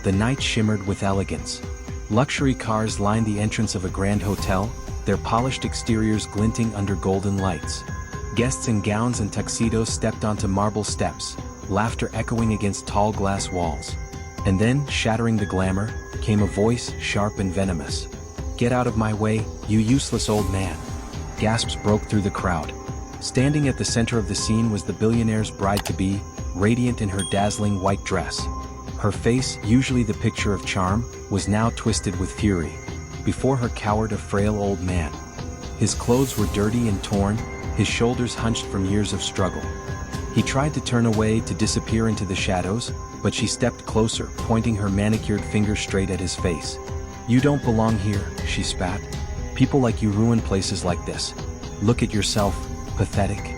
the night shimmered with elegance. Luxury cars lined the entrance of a grand hotel, their polished exteriors glinting under golden lights. Guests in gowns and tuxedos stepped onto marble steps, laughter echoing against tall glass walls. And then, shattering the glamour, came a voice sharp and venomous. "Get out of my way, you useless old man." Gasps broke through the crowd. Standing at the center of the scene was the billionaire's bride-to-be, radiant in her dazzling white dress. Her face, usually the picture of charm, was now twisted with fury. Before her cowered a frail old man. His clothes were dirty and torn, his shoulders hunched from years of struggle. He tried to turn away to disappear into the shadows, but she stepped closer, pointing her manicured finger straight at his face. "You don't belong here," she spat. "People like you ruin places like this. Look at yourself, pathetic."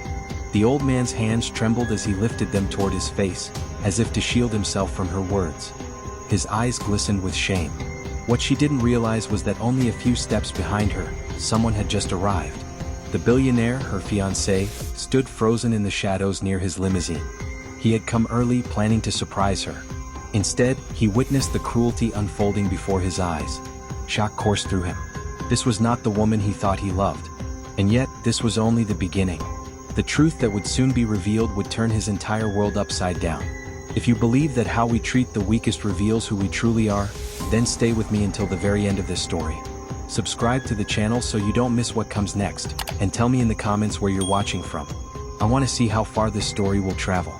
The old man's hands trembled as he lifted them toward his face, as if to shield himself from her words. His eyes glistened with shame. What she didn't realize was that only a few steps behind her, someone had just arrived. The billionaire, her fiancé, stood frozen in the shadows near his limousine. He had come early, planning to surprise her. Instead, he witnessed the cruelty unfolding before his eyes. Shock coursed through him. This was not the woman he thought he loved. And yet, this was only the beginning. The truth that would soon be revealed would turn his entire world upside down. If you believe that how we treat the weakest reveals who we truly are, then stay with me until the very end of this story. Subscribe to the channel so you don't miss what comes next, and tell me in the comments where you're watching from. I want to see how far this story will travel.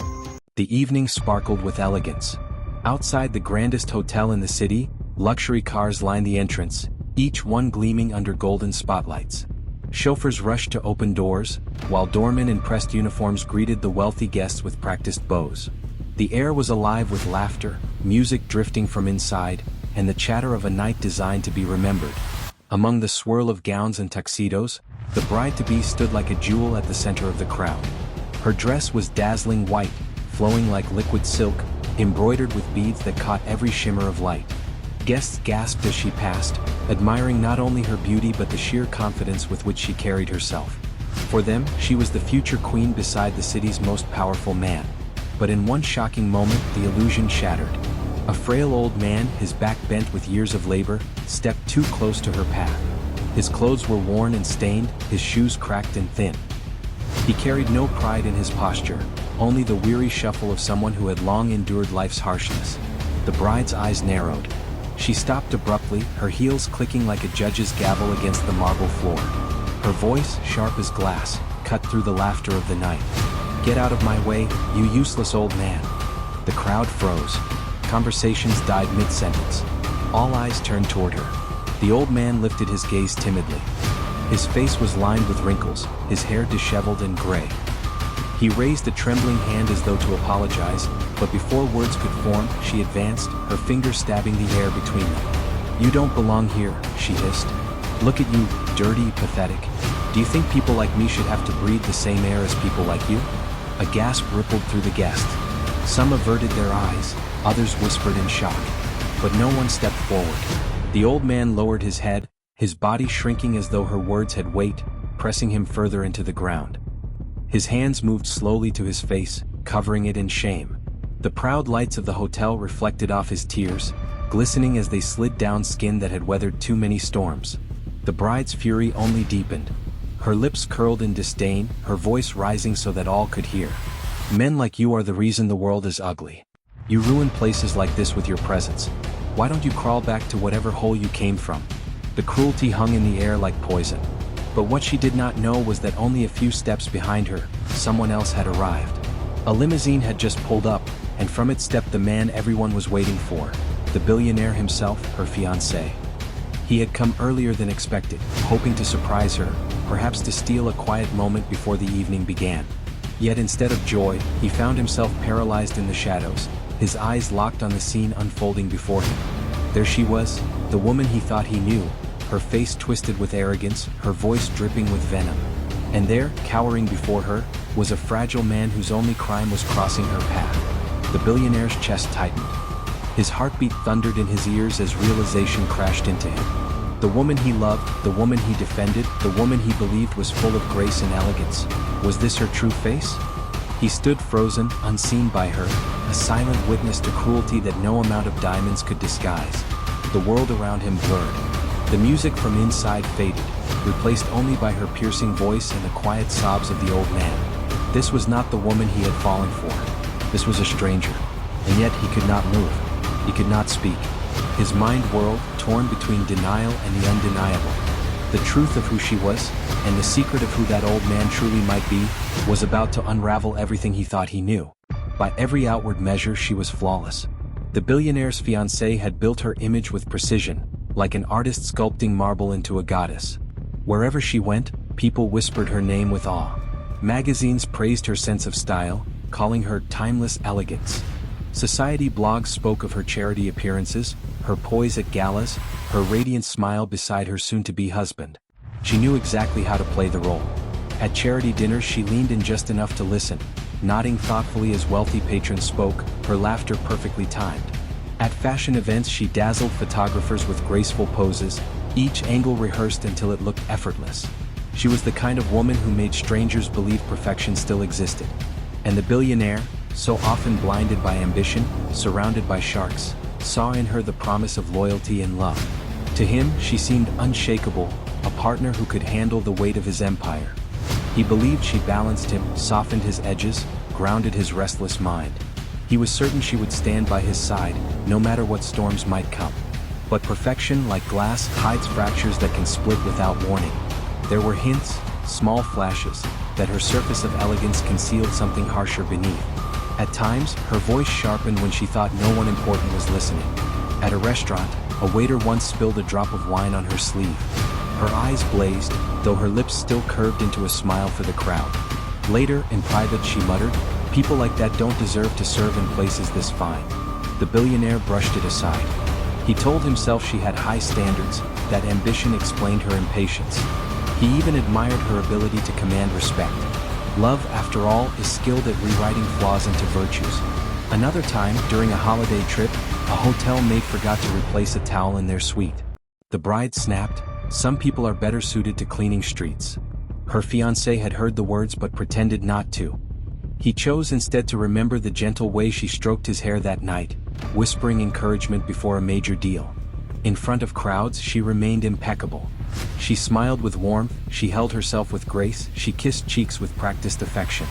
The evening sparkled with elegance. Outside the grandest hotel in the city, luxury cars lined the entrance, each one gleaming under golden spotlights. Chauffeurs rushed to open doors, while doormen in pressed uniforms greeted the wealthy guests with practiced bows. The air was alive with laughter, music drifting from inside, and the chatter of a night designed to be remembered. Among the swirl of gowns and tuxedos, the bride-to-be stood like a jewel at the center of the crowd. Her dress was dazzling white, flowing like liquid silk, embroidered with beads that caught every shimmer of light. Guests gasped as she passed, admiring not only her beauty but the sheer confidence with which she carried herself. For them, she was the future queen beside the city's most powerful man. But in one shocking moment, the illusion shattered. A frail old man, his back bent with years of labor, stepped too close to her path. His clothes were worn and stained, his shoes cracked and thin. He carried no pride in his posture, only the weary shuffle of someone who had long endured life's harshness. The bride's eyes narrowed. She stopped abruptly, her heels clicking like a judge's gavel against the marble floor. Her voice, sharp as glass, cut through the laughter of the night. "Get out of my way, you useless old man." The crowd froze. Conversations died mid-sentence. All eyes turned toward her. The old man lifted his gaze timidly. His face was lined with wrinkles, his hair disheveled and gray. He raised a trembling hand as though to apologize, but before words could form, she advanced, her fingers stabbing the air between them. "You don't belong here," she hissed. "Look at you, dirty, pathetic. Do you think people like me should have to breathe the same air as people like you?" A gasp rippled through the guests. Some averted their eyes, others whispered in shock. But no one stepped forward. The old man lowered his head, his body shrinking as though her words had weight, pressing him further into the ground. His hands moved slowly to his face, covering it in shame. The proud lights of the hotel reflected off his tears, glistening as they slid down skin that had weathered too many storms. The bride's fury only deepened. Her lips curled in disdain, her voice rising so that all could hear. "Men like you are the reason the world is ugly. You ruin places like this with your presence. Why don't you crawl back to whatever hole you came from?" The cruelty hung in the air like poison. But what she did not know was that only a few steps behind her, someone else had arrived. A limousine had just pulled up, and from it stepped the man everyone was waiting for, the billionaire himself, her fiancé. He had come earlier than expected, hoping to surprise her, perhaps to steal a quiet moment before the evening began. Yet instead of joy, he found himself paralyzed in the shadows, his eyes locked on the scene unfolding before him. There she was, the woman he thought he knew, her face twisted with arrogance, her voice dripping with venom. And there, cowering before her, was a fragile man whose only crime was crossing her path. The billionaire's chest tightened. His heartbeat thundered in his ears as realization crashed into him. The woman he loved, the woman he defended, the woman he believed was full of grace and elegance. Was this her true face? He stood frozen, unseen by her, a silent witness to cruelty that no amount of diamonds could disguise. The world around him blurred. The music from inside faded, replaced only by her piercing voice and the quiet sobs of the old man. This was not the woman he had fallen for. This was a stranger. And yet he could not move. He could not speak. His mind whirled, torn between denial and the undeniable. The truth of who she was, and the secret of who that old man truly might be, was about to unravel everything he thought he knew. By every outward measure she was flawless. The billionaire's fiancé had built her image with precision, like an artist sculpting marble into a goddess. Wherever she went, people whispered her name with awe. Magazines praised her sense of style, calling her timeless elegance. Society blogs spoke of her charity appearances, her poise at galas, her radiant smile beside her soon-to-be husband. She knew exactly how to play the role. At charity dinners she leaned in just enough to listen, nodding thoughtfully as wealthy patrons spoke, her laughter perfectly timed. At fashion events she dazzled photographers with graceful poses, each angle rehearsed until it looked effortless. She was the kind of woman who made strangers believe perfection still existed. And the billionaire, so often blinded by ambition, surrounded by sharks, saw in her the promise of loyalty and love. To him, she seemed unshakable, a partner who could handle the weight of his empire. He believed she balanced him, softened his edges, grounded his restless mind. He was certain she would stand by his side, no matter what storms might come. But perfection, like glass, hides fractures that can split without warning. There were hints, small flashes, that her surface of elegance concealed something harsher beneath. At times, her voice sharpened when she thought no one important was listening. At a restaurant, a waiter once spilled a drop of wine on her sleeve. Her eyes blazed, though her lips still curved into a smile for the crowd. Later, in private, she muttered, "People like that don't deserve to serve in places this fine." The billionaire brushed it aside. He told himself she had high standards, that ambition explained her impatience. He even admired her ability to command respect. Love, after all, is skilled at rewriting flaws into virtues. Another time, during a holiday trip, a hotel maid forgot to replace a towel in their suite. The bride snapped, "Some people are better suited to cleaning streets." Her fiancé had heard the words but pretended not to. He chose instead to remember the gentle way she stroked his hair that night, whispering encouragement before a major deal. In front of crowds, she remained impeccable. She smiled with warmth, she held herself with grace, she kissed cheeks with practiced affection.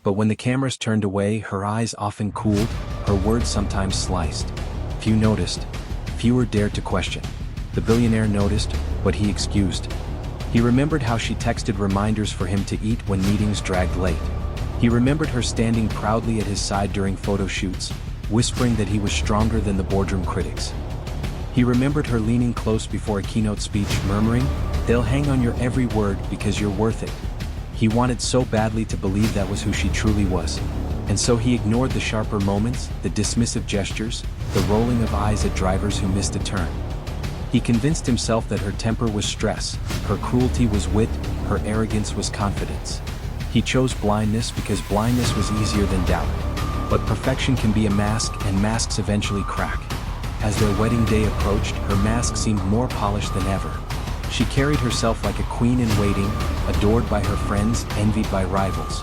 But when the cameras turned away, her eyes often cooled, her words sometimes sliced. Few noticed, fewer dared to question. The billionaire noticed, but he excused. He remembered how she texted reminders for him to eat when meetings dragged late. He remembered her standing proudly at his side during photo shoots, whispering that he was stronger than the boardroom critics. He remembered her leaning close before a keynote speech, murmuring, "They'll hang on your every word because you're worth it." He wanted so badly to believe that was who she truly was. And so he ignored the sharper moments, the dismissive gestures, the rolling of eyes at drivers who missed a turn. He convinced himself that her temper was stress, her cruelty was wit, her arrogance was confidence. He chose blindness because blindness was easier than doubt. But perfection can be a mask, and masks eventually crack. As their wedding day approached, her mask seemed more polished than ever. She carried herself like a queen in waiting, adored by her friends, envied by rivals.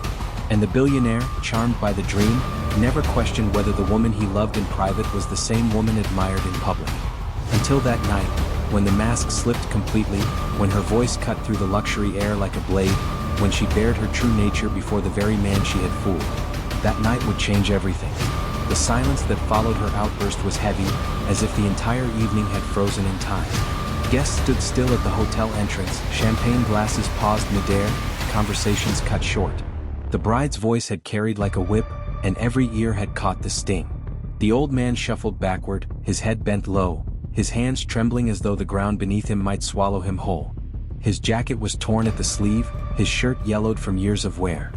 And the billionaire, charmed by the dream, never questioned whether the woman he loved in private was the same woman admired in public. Until that night, when the mask slipped completely, when her voice cut through the luxury air like a blade, when she bared her true nature before the very man she had fooled. That night would change everything. The silence that followed her outburst was heavy, as if the entire evening had frozen in time. Guests stood still at the hotel entrance, champagne glasses paused midair, conversations cut short. The bride's voice had carried like a whip, and every ear had caught the sting. The old man shuffled backward, his head bent low, his hands trembling as though the ground beneath him might swallow him whole. His jacket was torn at the sleeve, his shirt yellowed from years of wear.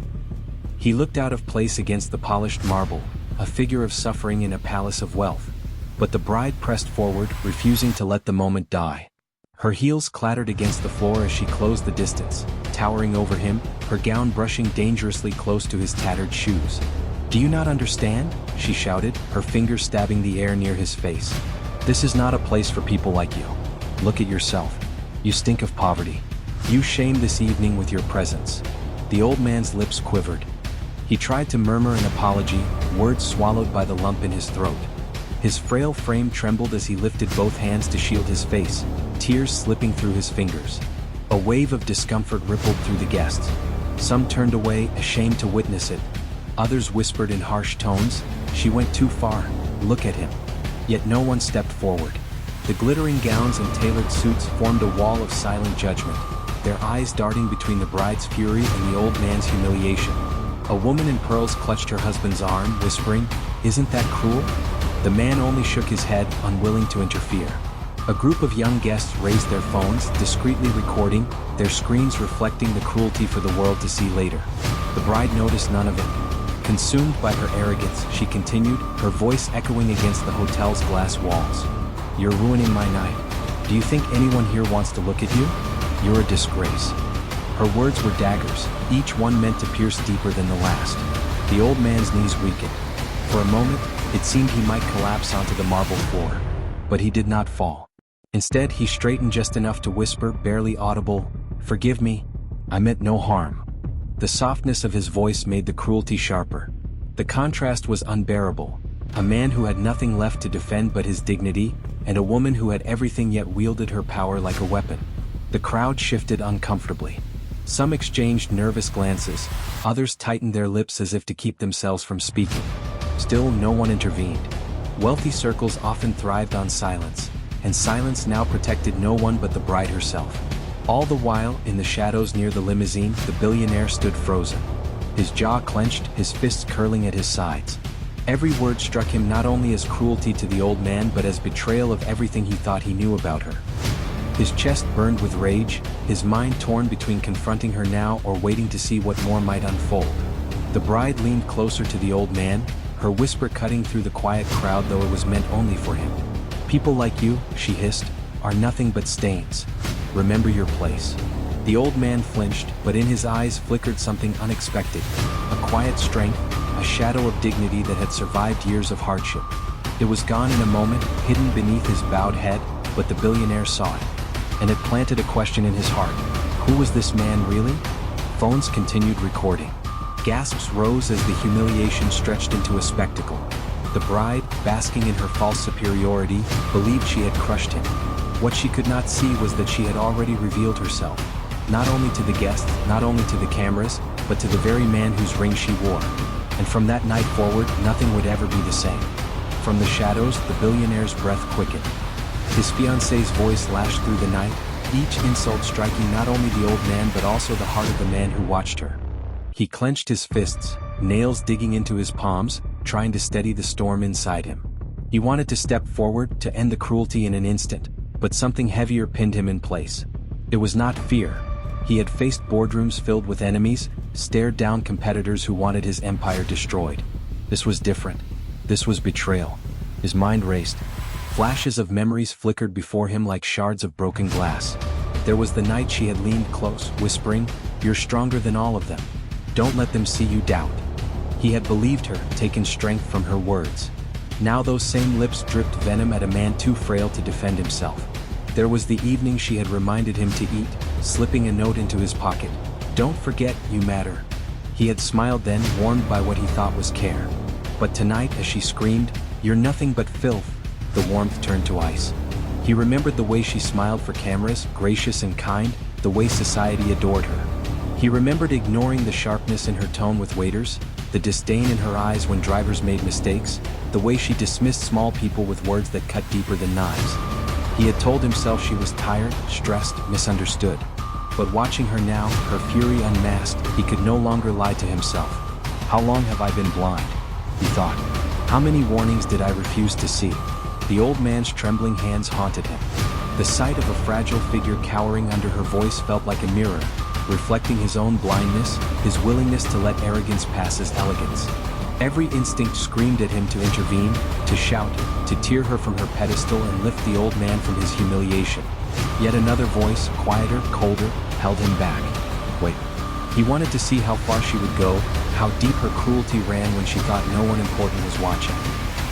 He looked out of place against the polished marble, a figure of suffering in a palace of wealth. But the bride pressed forward, refusing to let the moment die. Her heels clattered against the floor as she closed the distance, towering over him, her gown brushing dangerously close to his tattered shoes. "Do you not understand?" she shouted, her fingers stabbing the air near his face. "This is not a place for people like you. Look at yourself. You stink of poverty. You shame this evening with your presence." The old man's lips quivered. He tried to murmur an apology, words swallowed by the lump in his throat. His frail frame trembled as he lifted both hands to shield his face, tears slipping through his fingers. A wave of discomfort rippled through the guests. Some turned away, ashamed to witness it. Others whispered in harsh tones, "She went too far, look at him." Yet no one stepped forward. The glittering gowns and tailored suits formed a wall of silent judgment, their eyes darting between the bride's fury and the old man's humiliation. A woman in pearls clutched her husband's arm, whispering, "Isn't that cruel?" The man only shook his head, unwilling to interfere. A group of young guests raised their phones, discreetly recording, their screens reflecting the cruelty for the world to see later. The bride noticed none of it. Consumed by her arrogance, she continued, her voice echoing against the hotel's glass walls. "You're ruining my night. Do you think anyone here wants to look at you? You're a disgrace." Her words were daggers, each one meant to pierce deeper than the last. The old man's knees weakened. For a moment, it seemed he might collapse onto the marble floor. But he did not fall. Instead, he straightened just enough to whisper, barely audible, "Forgive me, I meant no harm." The softness of his voice made the cruelty sharper. The contrast was unbearable. A man who had nothing left to defend but his dignity, and a woman who had everything yet wielded her power like a weapon. The crowd shifted uncomfortably. Some exchanged nervous glances, others tightened their lips as if to keep themselves from speaking. Still, no one intervened. Wealthy circles often thrived on silence, and silence now protected no one but the bride herself. All the while, in the shadows near the limousine, the billionaire stood frozen. His jaw clenched, his fists curling at his sides. Every word struck him not only as cruelty to the old man but as betrayal of everything he thought he knew about her. His chest burned with rage, his mind torn between confronting her now or waiting to see what more might unfold. The bride leaned closer to the old man, her whisper cutting through the quiet crowd though it was meant only for him. "People like you," she hissed, "are nothing but stains. Remember your place." The old man flinched, but in his eyes flickered something unexpected. A quiet strength, a shadow of dignity that had survived years of hardship. It was gone in a moment, hidden beneath his bowed head, but the billionaire saw it. And it planted a question in his heart. Who was this man really? Phones continued recording. Gasps rose as the humiliation stretched into a spectacle. The bride, basking in her false superiority, believed she had crushed him. What she could not see was that she had already revealed herself. Not only to the guests, not only to the cameras, but to the very man whose ring she wore. And from that night forward, nothing would ever be the same. From the shadows, the billionaire's breath quickened. His fiancée's voice lashed through the night, each insult striking not only the old man but also the heart of the man who watched her. He clenched his fists, nails digging into his palms, trying to steady the storm inside him. He wanted to step forward, to end the cruelty in an instant, but something heavier pinned him in place. It was not fear. He had faced boardrooms filled with enemies, stared down competitors who wanted his empire destroyed. This was different. This was betrayal. His mind raced. Flashes of memories flickered before him like shards of broken glass. There was the night she had leaned close, whispering, "You're stronger than all of them. Don't let them see you doubt." He had believed her, taken strength from her words. Now those same lips dripped venom at a man too frail to defend himself. There was the evening she had reminded him to eat, slipping a note into his pocket. "Don't forget, you matter." He had smiled then, warmed by what he thought was care. But tonight, as she screamed, "You're nothing but filth," the warmth turned to ice. He remembered the way she smiled for cameras, gracious and kind, the way society adored her. He remembered ignoring the sharpness in her tone with waiters, the disdain in her eyes when drivers made mistakes, the way she dismissed small people with words that cut deeper than knives. He had told himself she was tired, stressed, misunderstood. But watching her now, her fury unmasked, he could no longer lie to himself. "How long have I been blind?" he thought. "How many warnings did I refuse to see?" The old man's trembling hands haunted him. The sight of a fragile figure cowering under her voice felt like a mirror, reflecting his own blindness, his willingness to let arrogance pass as elegance. Every instinct screamed at him to intervene, to shout, to tear her from her pedestal and lift the old man from his humiliation. Yet another voice, quieter, colder, held him back. Wait. He wanted to see how far she would go, how deep her cruelty ran when she thought no one important was watching.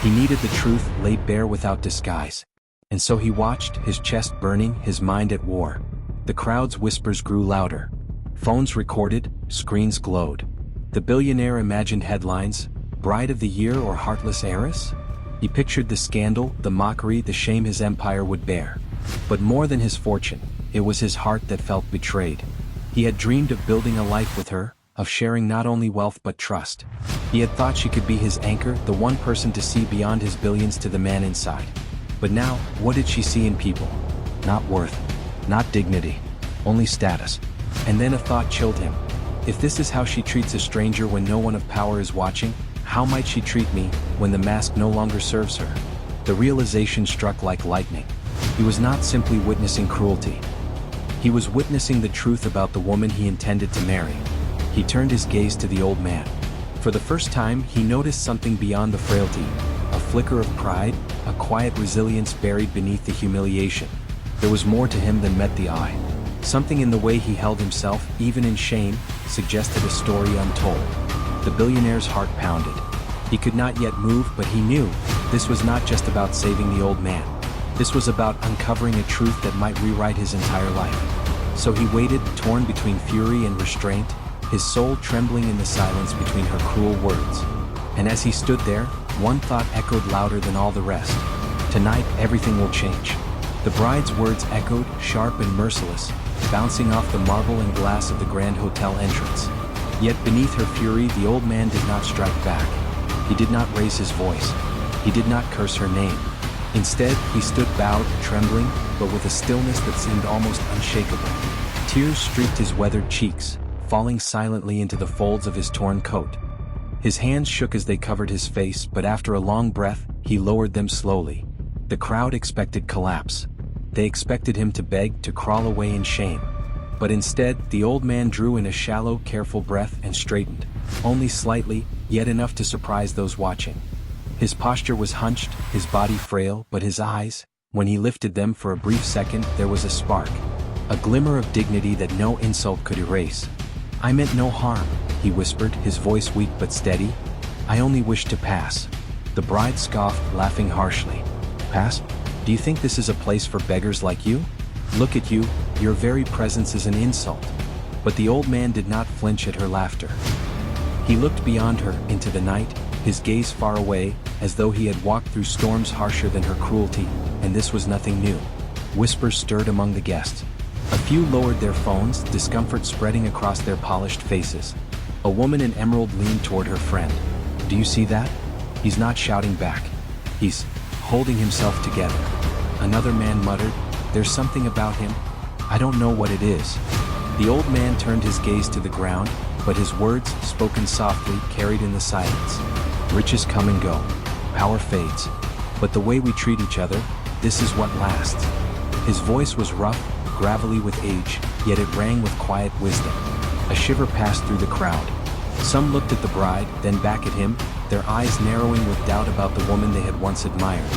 He needed the truth laid bare without disguise. And so he watched, his chest burning, his mind at war. The crowd's whispers grew louder. Phones recorded, screens glowed. The billionaire imagined headlines, Bride of the Year or Heartless Heiress? He pictured the scandal, the mockery, the shame his empire would bear. But more than his fortune, it was his heart that felt betrayed. He had dreamed of building a life with her, of sharing not only wealth but trust. He had thought she could be his anchor, the one person to see beyond his billions to the man inside. But now, what did she see in people? Not worth, not dignity, only status. And then a thought chilled him. If this is how she treats a stranger when no one of power is watching, how might she treat me when the mask no longer serves her? The realization struck like lightning. He was not simply witnessing cruelty. He was witnessing the truth about the woman he intended to marry. He turned his gaze to the old man. For the first time, he noticed something beyond the frailty, a flicker of pride, a quiet resilience buried beneath the humiliation. There was more to him than met the eye. Something in the way he held himself, even in shame, suggested a story untold. The billionaire's heart pounded. He could not yet move, but he knew this was not just about saving the old man. This was about uncovering a truth that might rewrite his entire life. So he waited, torn between fury and restraint, his soul trembling in the silence between her cruel words. And as he stood there, one thought echoed louder than all the rest. Tonight, everything will change. The bride's words echoed, sharp and merciless, bouncing off the marble and glass of the Grand Hotel entrance. Yet beneath her fury, the old man did not strike back. He did not raise his voice. He did not curse her name. Instead, he stood bowed, trembling, but with a stillness that seemed almost unshakable. Tears streaked his weathered cheeks, falling silently into the folds of his torn coat. His hands shook as they covered his face, but after a long breath, he lowered them slowly. The crowd expected collapse. They expected him to beg, to crawl away in shame. But instead, the old man drew in a shallow, careful breath and straightened, only slightly, yet enough to surprise those watching. His posture was hunched, his body frail, but his eyes, when he lifted them for a brief second, there was a spark, a glimmer of dignity that no insult could erase. "I meant no harm," he whispered, his voice weak but steady. "I only wished to pass." The bride scoffed, laughing harshly. "Pass? Do you think this is a place for beggars like you? Look at you, your very presence is an insult." But the old man did not flinch at her laughter. He looked beyond her, into the night, his gaze far away, as though he had walked through storms harsher than her cruelty, and this was nothing new. Whispers stirred among the guests. A few lowered their phones, discomfort spreading across their polished faces. A woman in emerald leaned toward her friend. "Do you see that? He's not shouting back. He's holding himself together." Another man muttered, "There's something about him. I don't know what it is." The old man turned his gaze to the ground, but his words, spoken softly, carried in the silence. "Riches come and go. Power fades. But the way we treat each other, this is what lasts." His voice was rough, gravelly with age, yet it rang with quiet wisdom. A shiver passed through the crowd. Some looked at the bride, then back at him, their eyes narrowing with doubt about the woman they had once admired.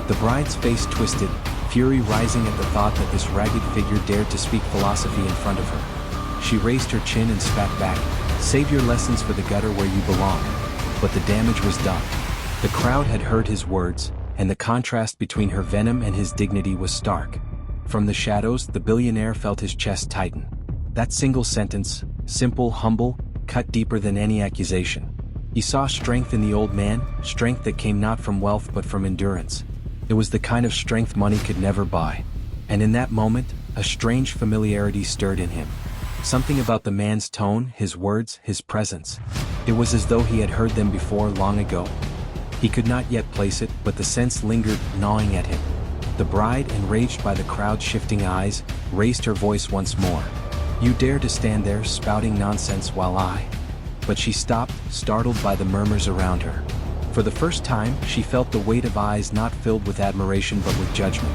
The bride's face twisted, fury rising at the thought that this ragged figure dared to speak philosophy in front of her. She raised her chin and spat back, "Save your lessons for the gutter where you belong." But the damage was done. The crowd had heard his words, and the contrast between her venom and his dignity was stark. From the shadows, the billionaire felt his chest tighten. That single sentence, simple, humble, cut deeper than any accusation. He saw strength in the old man, strength that came not from wealth but from endurance. It was the kind of strength money could never buy. And in that moment, a strange familiarity stirred in him. Something about the man's tone, his words, his presence. It was as though he had heard them before long ago. He could not yet place it, but the sense lingered, gnawing at him. The bride, enraged by the crowd's shifting eyes, raised her voice once more. "You dare to stand there spouting nonsense while I..." But she stopped, startled by the murmurs around her. For the first time, she felt the weight of eyes not filled with admiration but with judgment.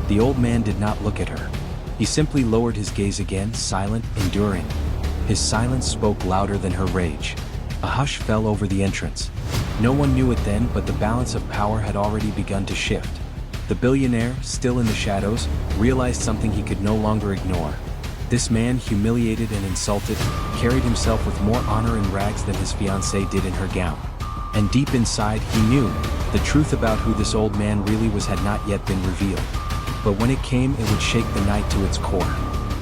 The old man did not look at her. He simply lowered his gaze again, silent, enduring. His silence spoke louder than her rage. A hush fell over the entrance. No one knew it then, but the balance of power had already begun to shift. The billionaire, still in the shadows, realized something he could no longer ignore. This man, humiliated and insulted, carried himself with more honor in rags than his fiancée did in her gown. And deep inside, he knew, the truth about who this old man really was had not yet been revealed. But when it came, it would shake the night to its core.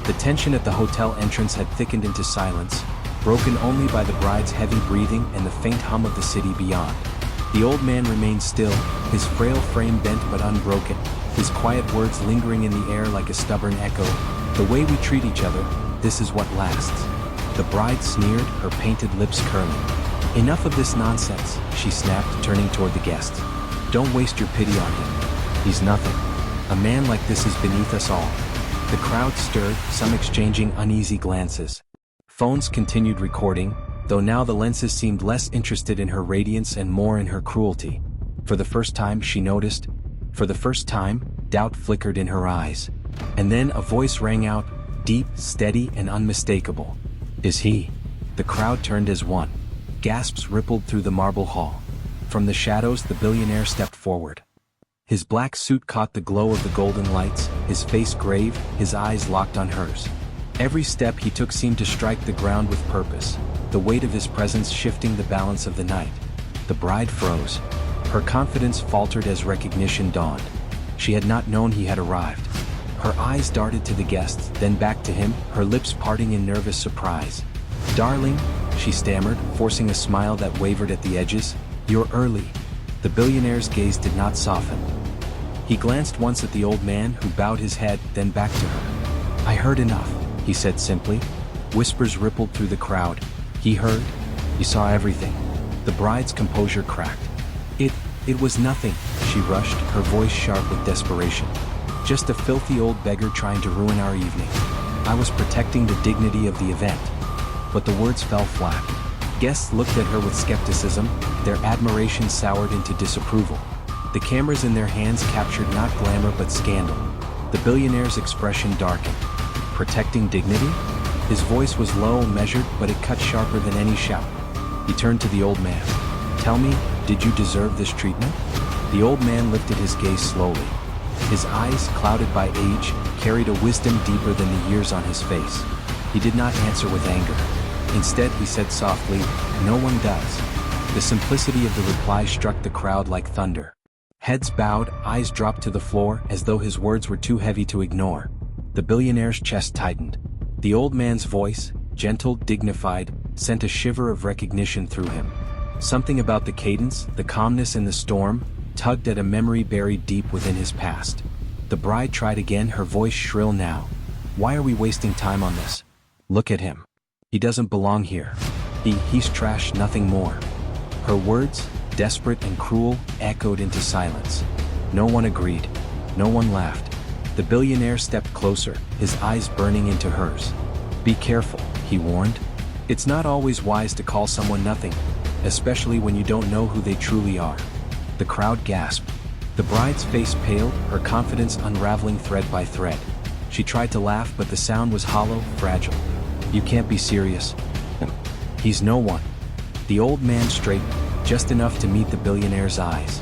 The tension at the hotel entrance had thickened into silence. broken only by the bride's heavy breathing and the faint hum of the city beyond. The old man remained still, his frail frame bent but unbroken, his quiet words lingering in the air like a stubborn echo. "The way we treat each other, this is what lasts." The bride sneered, her painted lips curling. "Enough of this nonsense," she snapped, turning toward the guests. "Don't waste your pity on him. He's nothing. A man like this is beneath us all." The crowd stirred, some exchanging uneasy glances. Phones continued recording, though now the lenses seemed less interested in her radiance and more in her cruelty. For the first time, she noticed. For the first time, doubt flickered in her eyes. And then a voice rang out, deep, steady, and unmistakable. "Is he?" The crowd turned as one. Gasps rippled through the marble hall. From the shadows, the billionaire stepped forward. His black suit caught the glow of the golden lights, his face grave, his eyes locked on hers. Every step he took seemed to strike the ground with purpose, the weight of his presence shifting the balance of the night. The bride froze. Her confidence faltered as recognition dawned. She had not known he had arrived. Her eyes darted to the guests, then back to him, her lips parting in nervous surprise. "Darling," she stammered, forcing a smile that wavered at the edges, "you're early." The billionaire's gaze did not soften. He glanced once at the old man, who bowed his head, then back to her. "I heard enough," he said simply. Whispers rippled through the crowd. "He heard? He saw everything." The bride's composure cracked. It was nothing," she rushed, her voice sharp with desperation. "Just a filthy old beggar trying to ruin our evening. I was protecting the dignity of the event." But the words fell flat. Guests looked at her with skepticism, their admiration soured into disapproval. The cameras in their hands captured not glamour but scandal. The billionaire's expression darkened. Protecting dignity? His voice was low and measured, but it cut sharper than any shout. He turned to the old man. "Tell me, did you deserve this treatment?" The old man lifted his gaze slowly. His eyes, clouded by age, carried a wisdom deeper than the years on his face. He did not answer with anger. Instead, he said softly, "No one does." The simplicity of the reply struck the crowd like thunder. Heads bowed, eyes dropped to the floor, as though his words were too heavy to ignore. The billionaire's chest tightened. The old man's voice, gentle, dignified, sent a shiver of recognition through him. Something about the cadence, the calmness in the storm, tugged at a memory buried deep within his past. The bride tried again, her voice shrill now. "Why are we wasting time on this? Look at him. He doesn't belong here. He's trash, nothing more." Her words, desperate and cruel, echoed into silence. No one agreed. No one laughed. The billionaire stepped closer, his eyes burning into hers. "Be careful," he warned. "It's not always wise to call someone nothing, especially when you don't know who they truly are." The crowd gasped. The bride's face paled, her confidence unraveling thread by thread. She tried to laugh, but the sound was hollow, fragile. "You can't be serious. He's no one." The old man straightened, just enough to meet the billionaire's eyes.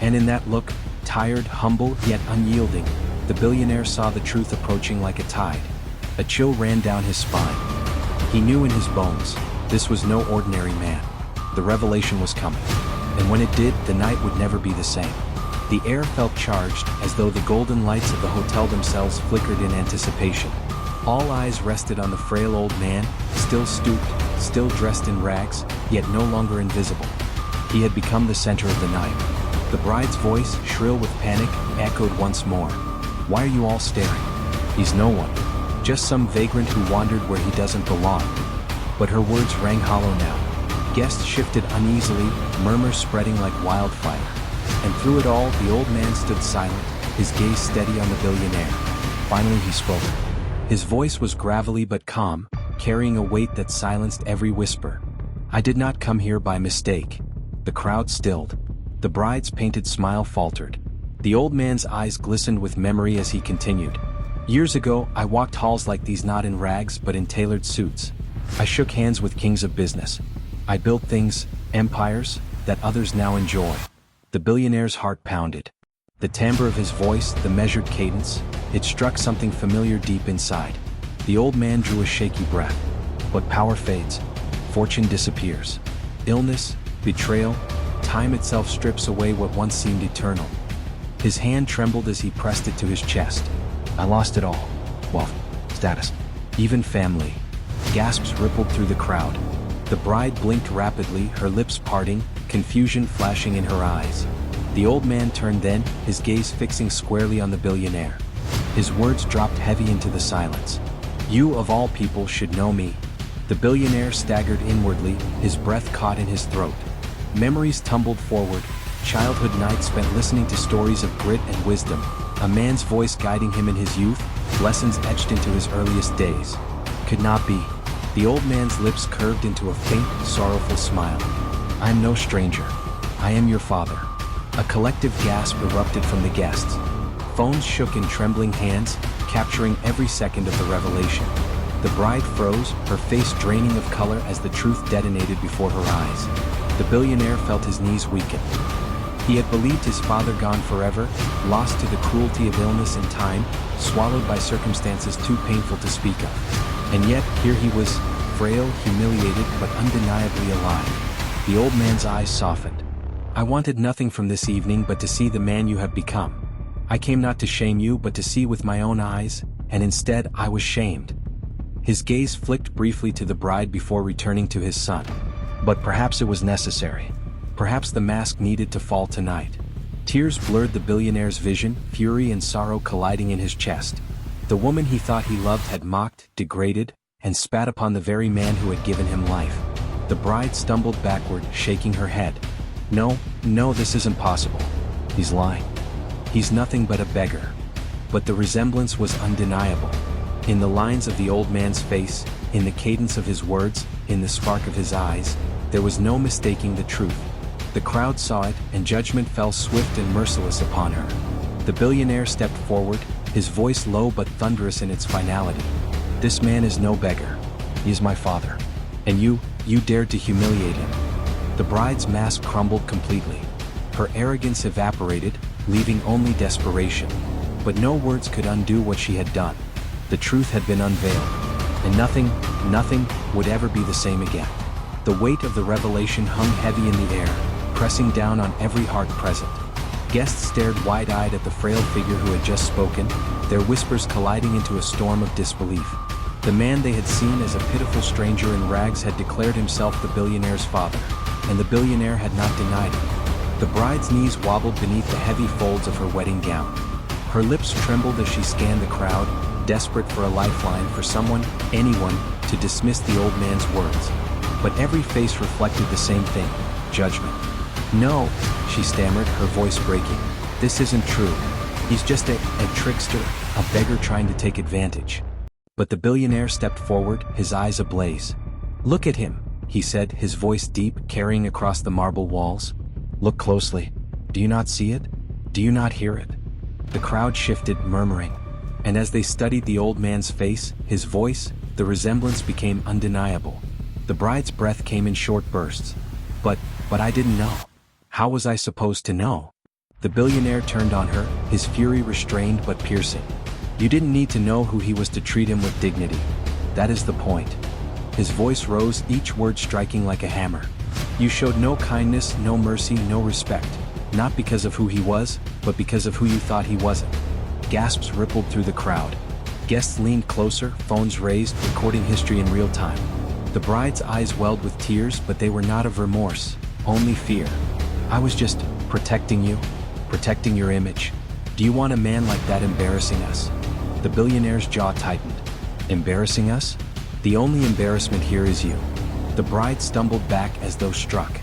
And in that look, tired, humble, yet unyielding, the billionaire saw the truth approaching like a tide. A chill ran down his spine. He knew in his bones, this was no ordinary man. The revelation was coming. And when it did, the night would never be the same. The air felt charged, as though the golden lights of the hotel themselves flickered in anticipation. All eyes rested on the frail old man, still stooped, still dressed in rags, yet no longer invisible. He had become the center of the night. The bride's voice, shrill with panic, echoed once more. "Why are you all staring? He's no one. Just some vagrant who wandered where he doesn't belong." But her words rang hollow now. Guests shifted uneasily, murmurs spreading like wildfire. And through it all, the old man stood silent, his gaze steady on the billionaire. Finally he spoke. His voice was gravelly but calm, carrying a weight that silenced every whisper. "I did not come here by mistake." The crowd stilled. The bride's painted smile faltered. The old man's eyes glistened with memory as he continued. "Years ago, I walked halls like these, not in rags but in tailored suits. I shook hands with kings of business. I built things, empires, that others now enjoy." The billionaire's heart pounded. The timbre of his voice, the measured cadence, it struck something familiar deep inside. The old man drew a shaky breath. But power fades. Fortune disappears. Illness, betrayal, time itself strips away what once seemed eternal. His hand trembled as he pressed it to his chest. "I lost it all. Wealth, status, even family. Gasps rippled through the crowd. The bride blinked rapidly, her lips parting, confusion flashing in her eyes. The old man turned then, his gaze fixing squarely on the billionaire. His words dropped heavy into the silence. "You of all people should know me." The billionaire staggered inwardly, his breath caught in his throat. Memories tumbled forward, childhood nights spent listening to stories of grit and wisdom, a man's voice guiding him in his youth, lessons etched into his earliest days. Could not be. The old man's lips curved into a faint, sorrowful smile. "I am no stranger. I am your father." A collective gasp erupted from the guests. Phones shook in trembling hands, capturing every second of the revelation. The bride froze, her face draining of color as the truth detonated before her eyes. The billionaire felt his knees weaken. He had believed his father gone forever, lost to the cruelty of illness and time, swallowed by circumstances too painful to speak of. And yet, here he was, frail, humiliated, but undeniably alive. The old man's eyes softened. "I wanted nothing from this evening but to see the man you have become. I came not to shame you but to see with my own eyes, and instead I was shamed." His gaze flicked briefly to the bride before returning to his son. But perhaps it was necessary. Perhaps the mask needed to fall tonight. Tears blurred the billionaire's vision, fury and sorrow colliding in his chest. The woman he thought he loved had mocked, degraded, and spat upon the very man who had given him life. The bride stumbled backward, shaking her head. No, this isn't possible. He's lying. He's nothing but a beggar." But the resemblance was undeniable. In the lines of the old man's face, in the cadence of his words, in the spark of his eyes, there was no mistaking the truth. The crowd saw it, and judgment fell swift and merciless upon her. The billionaire stepped forward, his voice low but thunderous in its finality. "This man is no beggar. He is my father. And you dared to humiliate him." The bride's mask crumbled completely. Her arrogance evaporated, leaving only desperation. But no words could undo what she had done. The truth had been unveiled, and nothing would ever be the same again. The weight of the revelation hung heavy in the air, pressing down on every heart present. Guests stared wide-eyed at the frail figure who had just spoken, their whispers colliding into a storm of disbelief. The man they had seen as a pitiful stranger in rags had declared himself the billionaire's father, and the billionaire had not denied it. The bride's knees wobbled beneath the heavy folds of her wedding gown. Her lips trembled as she scanned the crowd, desperate for a lifeline, for someone, anyone, to dismiss the old man's words. But every face reflected the same thing: judgment. "No," she stammered, her voice breaking. "This isn't true. He's just a trickster, a beggar trying to take advantage." But the billionaire stepped forward, his eyes ablaze. "Look at him," he said, his voice deep, carrying across the marble walls. "Look closely. Do you not see it? Do you not hear it?" The crowd shifted, murmuring. And as they studied the old man's face, his voice, the resemblance became undeniable. The bride's breath came in short bursts. But I didn't know. How was I supposed to know?" The billionaire turned on her, his fury restrained but piercing. "You didn't need to know who he was to treat him with dignity. That is the point." His voice rose, each word striking like a hammer. "You showed no kindness, no mercy, no respect. Not because of who he was, but because of who you thought he wasn't." Gasps rippled through the crowd. Guests leaned closer, phones raised, recording history in real time. The bride's eyes welled with tears, but they were not of remorse, only fear. "I was just protecting you, protecting your image. Do you want a man like that embarrassing us?" The billionaire's jaw tightened. "Embarrassing us? The only embarrassment here is you." The bride stumbled back as though struck.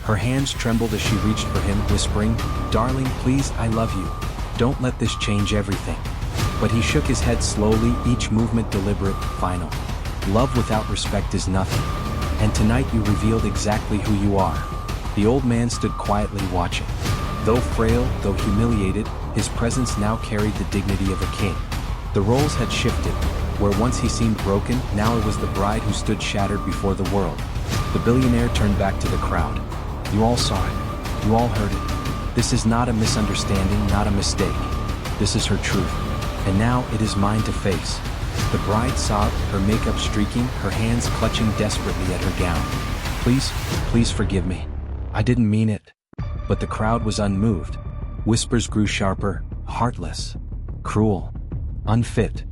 Her hands trembled as she reached for him, whispering, "Darling, please, I love you. Don't let this change everything." But he shook his head slowly, each movement deliberate, final. "Love without respect is nothing. And tonight you revealed exactly who you are." The old man stood quietly watching. Though frail, though humiliated, his presence now carried the dignity of a king. The roles had shifted. Where once he seemed broken, now it was the bride who stood shattered before the world. The billionaire turned back to the crowd. "You all saw it. You all heard it. This is not a misunderstanding, not a mistake. This is her truth. And now it is mine to face." The bride sobbed, her makeup streaking, her hands clutching desperately at her gown. Please forgive me. I didn't mean it." But the crowd was unmoved. Whispers grew sharper, heartless, cruel, unfit.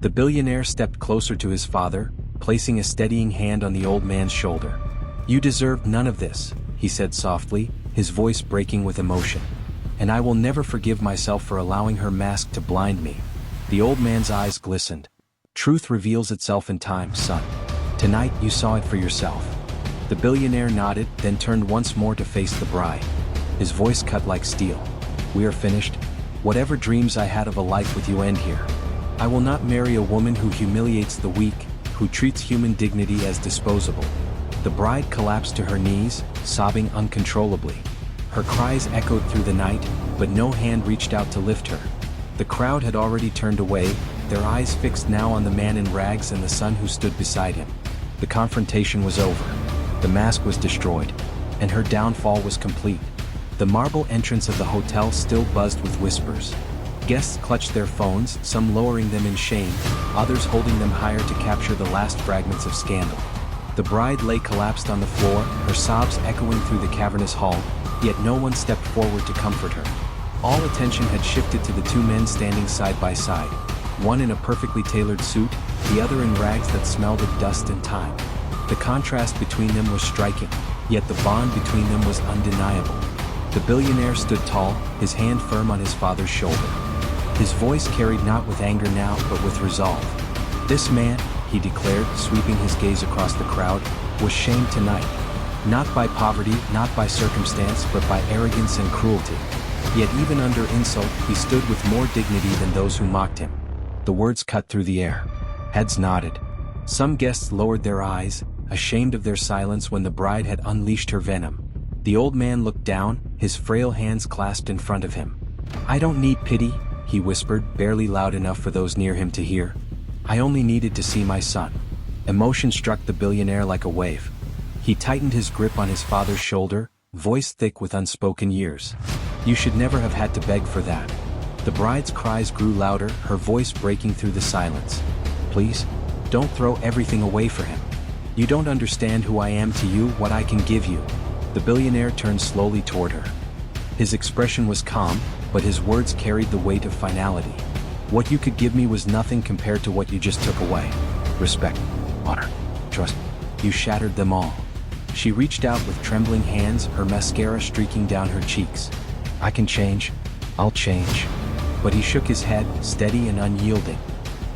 The billionaire stepped closer to his father, placing a steadying hand on the old man's shoulder. "You deserve none of this," he said softly, his voice breaking with emotion. "And I will never forgive myself for allowing her mask to blind me." The old man's eyes glistened. "Truth reveals itself in time, son. Tonight you saw it for yourself." The billionaire nodded, then turned once more to face the bride. His voice cut like steel. "We are finished. Whatever dreams I had of a life with you end here. I will not marry a woman who humiliates the weak, who treats human dignity as disposable." The bride collapsed to her knees, sobbing uncontrollably. Her cries echoed through the night, but no hand reached out to lift her. The crowd had already turned away, their eyes fixed now on the man in rags and the son who stood beside him. The confrontation was over. The mask was destroyed, and her downfall was complete. The marble entrance of the hotel still buzzed with whispers. Guests clutched their phones, some lowering them in shame, others holding them higher to capture the last fragments of scandal. The bride lay collapsed on the floor, her sobs echoing through the cavernous hall, yet no one stepped forward to comfort her. All attention had shifted to the two men standing side by side, one in a perfectly tailored suit, the other in rags that smelled of dust and time. The contrast between them was striking, yet the bond between them was undeniable. The billionaire stood tall, his hand firm on his father's shoulder. His voice carried not with anger now, but with resolve. "This man," he declared, sweeping his gaze across the crowd, "was shamed tonight. Not by poverty, not by circumstance, but by arrogance and cruelty. Yet even under insult, he stood with more dignity than those who mocked him." The words cut through the air. Heads nodded. Some guests lowered their eyes, ashamed of their silence when the bride had unleashed her venom. The old man looked down, his frail hands clasped in front of him. "I don't need pity," he whispered, barely loud enough for those near him to hear. "I only needed to see my son." Emotion struck the billionaire like a wave. He tightened his grip on his father's shoulder, voice thick with unspoken years. "You should never have had to beg for that." The bride's cries grew louder, her voice breaking through the silence. "Please, don't throw everything away for him. You don't understand who I am to you, what I can give you." The billionaire turned slowly toward her. His expression was calm, but his words carried the weight of finality. "What you could give me was nothing compared to what you just took away. Respect, honor, trust. You shattered them all." She reached out with trembling hands, her mascara streaking down her cheeks. "I can change. I'll change." But he shook his head, steady and unyielding.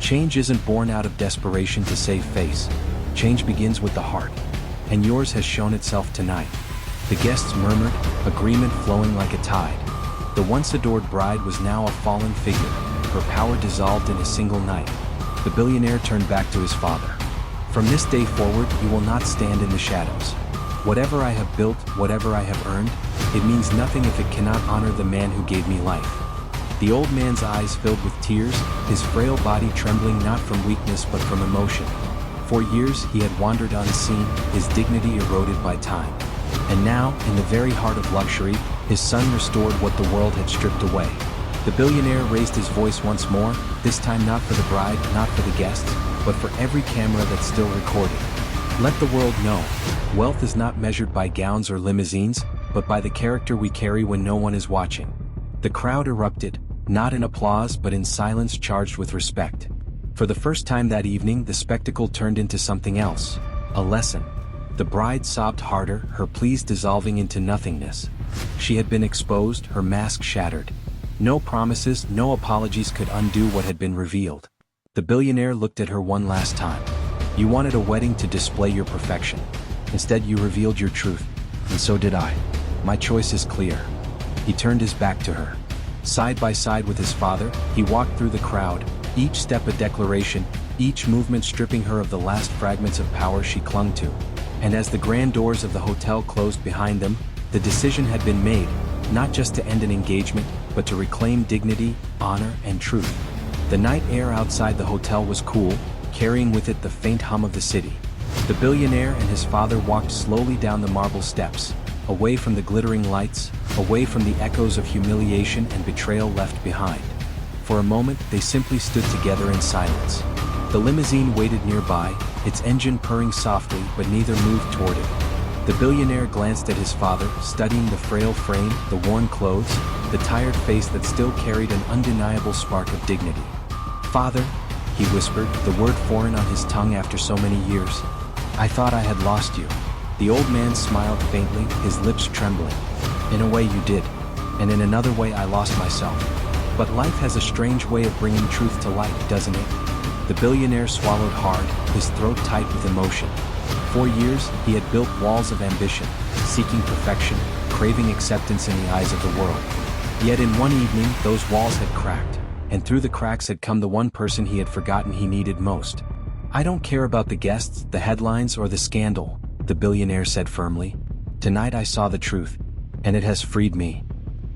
"Change isn't born out of desperation to save face. Change begins with the heart. And yours has shown itself tonight." The guests murmured, agreement flowing like a tide. The once adored bride was now a fallen figure, her power dissolved in a single night. The billionaire turned back to his father. "From this day forward, you will not stand in the shadows. Whatever I have built, whatever I have earned, it means nothing if it cannot honor the man who gave me life." The old man's eyes filled with tears, his frail body trembling not from weakness but from emotion. For years he had wandered unseen, his dignity eroded by time. And now, in the very heart of luxury, his son restored what the world had stripped away. The billionaire raised his voice once more, this time not for the bride, not for the guests, but for every camera that still recorded. "Let the world know, wealth is not measured by gowns or limousines, but by the character we carry when no one is watching." The crowd erupted, not in applause but in silence charged with respect. For the first time that evening, the spectacle turned into something else, a lesson. The bride sobbed harder, her pleas dissolving into nothingness. She had been exposed, her mask shattered. No promises, no apologies could undo what had been revealed. The billionaire looked at her one last time. "You wanted a wedding to display your perfection. Instead you revealed your truth, and so did I. My choice is clear." He turned his back to her. Side by side with his father, he walked through the crowd, each step a declaration, each movement stripping her of the last fragments of power she clung to. And as the grand doors of the hotel closed behind them, the decision had been made, not just to end an engagement, but to reclaim dignity, honor, and truth. The night air outside the hotel was cool, carrying with it the faint hum of the city. The billionaire and his father walked slowly down the marble steps, away from the glittering lights, away from the echoes of humiliation and betrayal left behind. For a moment, they simply stood together in silence. The limousine waited nearby, its engine purring softly, but neither moved toward it. The billionaire glanced at his father, studying the frail frame, the worn clothes, the tired face that still carried an undeniable spark of dignity. "Father," he whispered, the word foreign on his tongue after so many years. I thought I had lost you. The old man smiled faintly, his lips trembling. In a way you did, and in another way I lost myself. But life has a strange way of bringing truth to light, doesn't it? The billionaire swallowed hard, his throat tight with emotion. For years, he had built walls of ambition, seeking perfection, craving acceptance in the eyes of the world. Yet in one evening, those walls had cracked, and through the cracks had come the one person he had forgotten he needed most. I don't care about the guests, the headlines, or the scandal, the billionaire said firmly. Tonight I saw the truth, and it has freed me.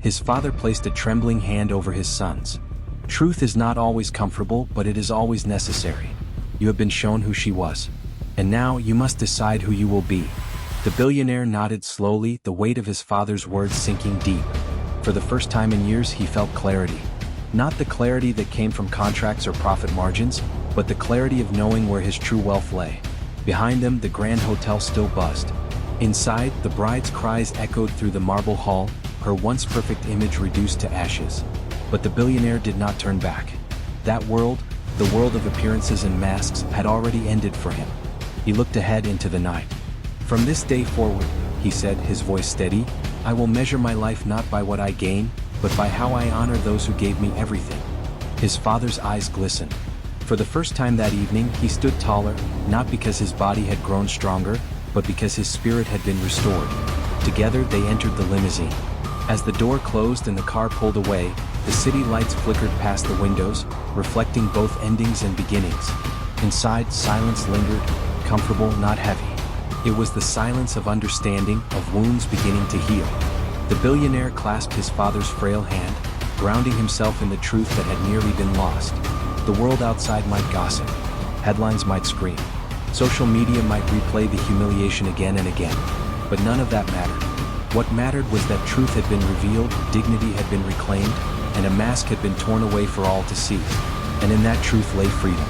His father placed a trembling hand over his son's. Truth is not always comfortable, but it is always necessary. You have been shown who she was. And now you must decide who you will be. The billionaire nodded slowly, the weight of his father's words sinking deep. For the first time in years he felt clarity. Not the clarity that came from contracts or profit margins, but the clarity of knowing where his true wealth lay. Behind them, the grand hotel still buzzed. Inside, the bride's cries echoed through the marble hall, her once perfect image reduced to ashes. But the billionaire did not turn back. That world, the world of appearances and masks, had already ended for him. He looked ahead into the night. From this day forward, he said, his voice steady, I will measure my life not by what I gain, but by how I honor those who gave me everything. His father's eyes glistened. For the first time that evening, he stood taller, not because his body had grown stronger, but because his spirit had been restored. Together they entered the limousine. As the door closed and the car pulled away, the city lights flickered past the windows, reflecting both endings and beginnings. Inside, silence lingered, comfortable, not heavy. It was the silence of understanding, of wounds beginning to heal. The billionaire clasped his father's frail hand, grounding himself in the truth that had nearly been lost. The world outside might gossip. Headlines might scream. Social media might replay the humiliation again and again. But none of that mattered. What mattered was that truth had been revealed, dignity had been reclaimed, and a mask had been torn away for all to see. And in that truth lay freedom.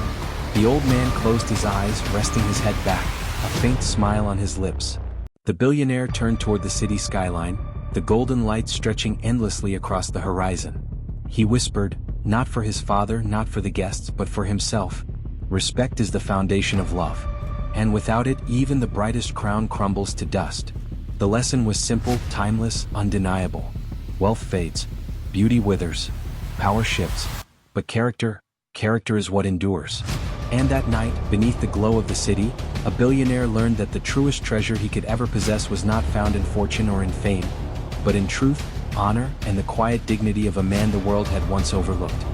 The old man closed his eyes, resting his head back, a faint smile on his lips. The billionaire turned toward the city skyline, the golden light stretching endlessly across the horizon. He whispered, not for his father, not for the guests, but for himself. Respect is the foundation of love. And without it, even the brightest crown crumbles to dust. The lesson was simple, timeless, undeniable. Wealth fades. Beauty withers. Power shifts. But character is what endures. And that night, beneath the glow of the city, a billionaire learned that the truest treasure he could ever possess was not found in fortune or in fame, but in truth, honor, and the quiet dignity of a man the world had once overlooked.